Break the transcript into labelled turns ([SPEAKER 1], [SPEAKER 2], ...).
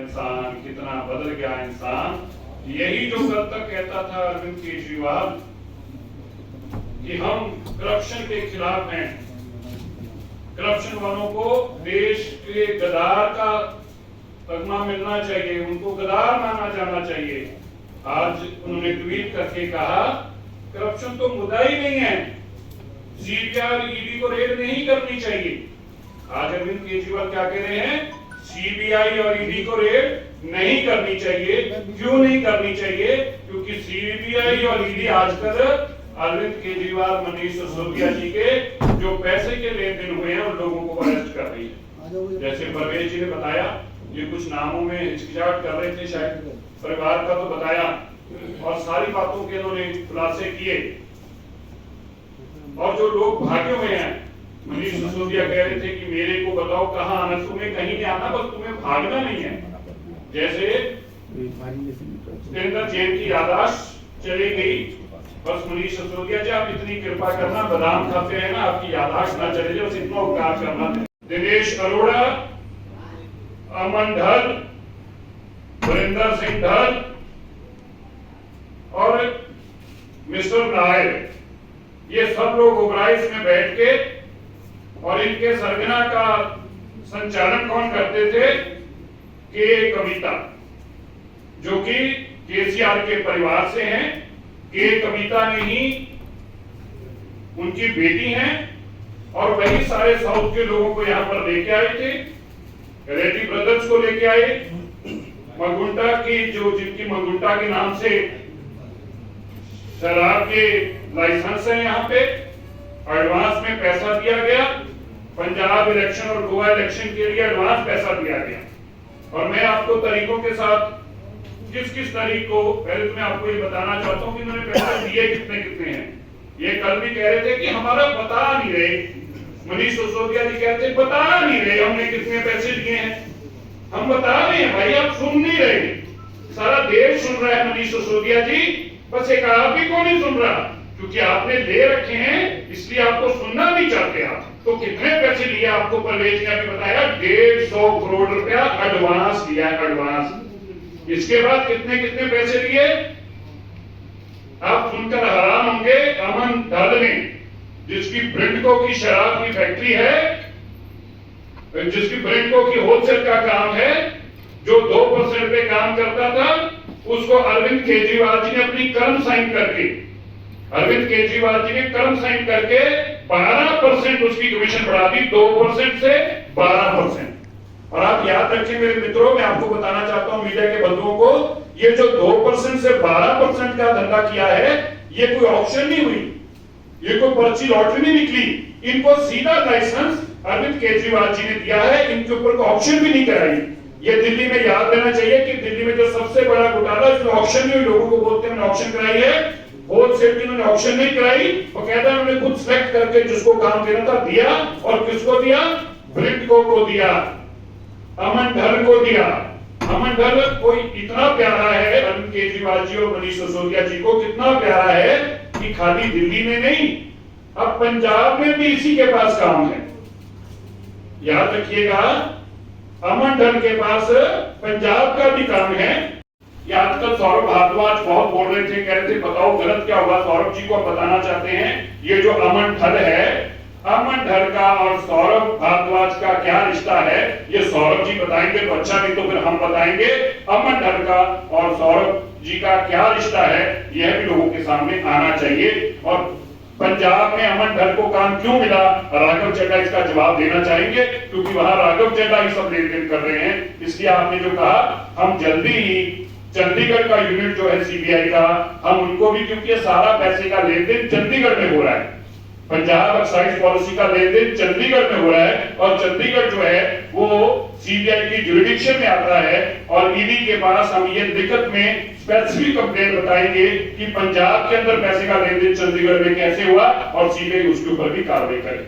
[SPEAKER 1] इंसान, कितना बदल गया इंसान। यही जो कल तक कहता था अरविंद केजरीवाल कि हम करप्शन के खिलाफ हैं, करप्शन वालों को देश के गद्दार का तगमा मिलना चाहिए, उनको गद्दार माना जाना चाहिए। आज उन्होंने ट्वीट करके कहा करप्शन तो मुद्दा ही नहीं है, सीबीआई ईडी को रेड नहीं करनी चाहिए। आज अरविंद केजरीवाल क्या कह रहे हैं, सीबीआई और ईडी को रेड नहीं करनी चाहिए। क्यों नहीं करनी चाहिए? क्योंकि सीबीआई और ईडी आजकल अरविंद केजरीवाल, मनीष सिसोदिया जी के जो पैसे के लेन देन हुए हैं उन लोगों को अरेस्ट कर रही है। जैसे परवेज जी ने बताया, ये कुछ नामों में हिचकिचाहट कर रहे थे, शायद परिवार का तो बताया और सारी बातों के उन्होंने खुलासे किए। और जो लोग भागे हुए हैं, मनीष सिसोदिया कह रहे थे कि मेरे को बताओ कहां आना, तुम्हें कहीं नहीं आना, बस तुम्हें भागना नहीं है। जैसे सत्येंद्र जैन की याददाश्त चली गई, बस मनीष सिसोदिया जी आप इतनी कृपा करना, बादाम खाते हैं ना, आपकी याददाश्त ना चले जाए, बस इतना उपकार करना। दिनेश अरोड़ा, अमन ढल, वरिंदर सिंह ढल और मिस्टर नायर, ये सब लोग ओबराइज में बैठ के, और इनके सरगना का संचालन कौन करते थे? के कविता, जो कि केसीआर के परिवार से हैं। के कविता ने ही उनकी बेटी हैं और वही सारे साउथ के लोगों को यहां पर लेके आए थे। रेड्डी ब्रदर्स को लेके आए, मगुंटा की जो जिनकी मगुंटा के नाम से शराब के लाइसेंस है, यहाँ पे एडवांस में पैसा दिया गया। पंजाब इलेक्शन और गोवा इलेक्शन के लिए एडवांस पैसा दिया गया। और मैं आपको तरीकों के साथ किस किस तारीख को, पहले तो मैं आपको ये बताना चाहता हूँ कि इन्होंने पैसे दिए कितने कितने हैं। ये कल भी कह रहे थे कि हमारा बता नहीं रहे, मनीष सिसोदिया जी कहते बता नहीं रहे हमने कितने पैसे दिए हैं। हम बता रहे हैं भाई, आप सुन नहीं रहे, सारा देश सुन रहा है मनीष सिसोदिया जी, बस एक आप ही को नहीं सुन रहा, क्योंकि आपने ले रखे हैं इसलिए आपको सुनना नहीं चाहते आप। तो कितने पैसे लिए आपको परवेज ने अभी बताया, 150 करोड़ रुपया एडवांस लिया, एडवांस। इसके बाद कितने कितने पैसे लिए आप सुनकर हैरान होंगे। अमन ढल ने, जिसकी ब्रिंडको की शराब की फैक्ट्री है, जिसकी ब्रिंडको की होलसेल का काम है, जो 2% पे काम करता था, उसको अरविंद केजरीवाल जी ने अपनी कर्म साइन करके, अरविंद केजरीवाल जी ने कर्म साइन करके 12% उसकी कमीशन बढ़ा दी, 2% से 12%। और आप याद रखें मेरे मित्रों, मैं आपको बताना चाहता हूं मीडिया के बंधुओं को, ये जो 2% से 12% का धंधा किया है, ये कोई ऑक्शन नहीं हुई, ये कोई पर्ची लॉटरी नहीं निकली, इनको सीधा लाइसेंस अरविंद केजरीवाल जी ने दिया है, इनके ऊपर कोई ऑक्शन भी नहीं कराई। ये दिल्ली में याद रहना चाहिए कि दिल्ली में जो सबसे बड़ा घोटाला, इसमें ऑक्शन नहीं हुई, लोगों को बोलते हैं ऑक्शन कराई है, होलसेल की उन्होंने ऑक्शन नहीं कराई, और कहता है उन्होंने खुद सिलेक्ट करके जिसको काम देना था दिया, और किसको दिया? ब्रिंडको को दिया, अमन ढल को दिया। अमन ढल कोई इतना प्यारा है अरविंद केजरीवाल जी और मनीष सिसोदिया जी को, कितना प्यारा है कि खाली दिल्ली में नहीं, अब पंजाब में भी इसी के पास काम है। याद रखिएगा, अमन ढल के पास पंजाब का भी काम है। ये आजकल सौरभ भारद्वाज बहुत बोल रहे थे, कह रहे थे बताओ गलत क्या हुआ, सौरभ जी को हम बताना चाहते हैं। ये जो अमन ढल है, अमन ढल का और सौरभ भारद्वाज का क्या रिश्ता है, ये सौरभ जी बताएंगे तो अच्छा, नहीं तो फिर हम बताएंगे। अमन ढल का और सौरभ जी का क्या रिश्ता है, यह भी लोगों के सामने आना चाहिए। और पंजाब में अमन ढल को काम क्यों मिला, राघव चड्ढा इसका जवाब देना चाहेंगे, क्योंकि वहां राघव चड्ढा ही सब लेन देन कर रहे हैं। इसलिए आपने जो कहा, हम जल्दी ही चंडीगढ़ का यूनिट जो है सीबीआई का, हम उनको भी, क्योंकि सारा पैसे का लेन देन चंडीगढ़ में हो रहा है, पंजाब एक्साइज पॉलिसी का लेन देन चंडीगढ़ में हो रहा है, और चंडीगढ़ जो है वो सीबीआई की जुरिडिक्शन में आता है। और ईडी के पास हम ये दिक्कत में स्पेसिफिक कंप्लेंट बताएंगे कि पंजाब के अंदर पैसे का लेन देन चंडीगढ़ में कैसे हुआ, और सीबीआई उसके ऊपर भी कार्रवाई करे।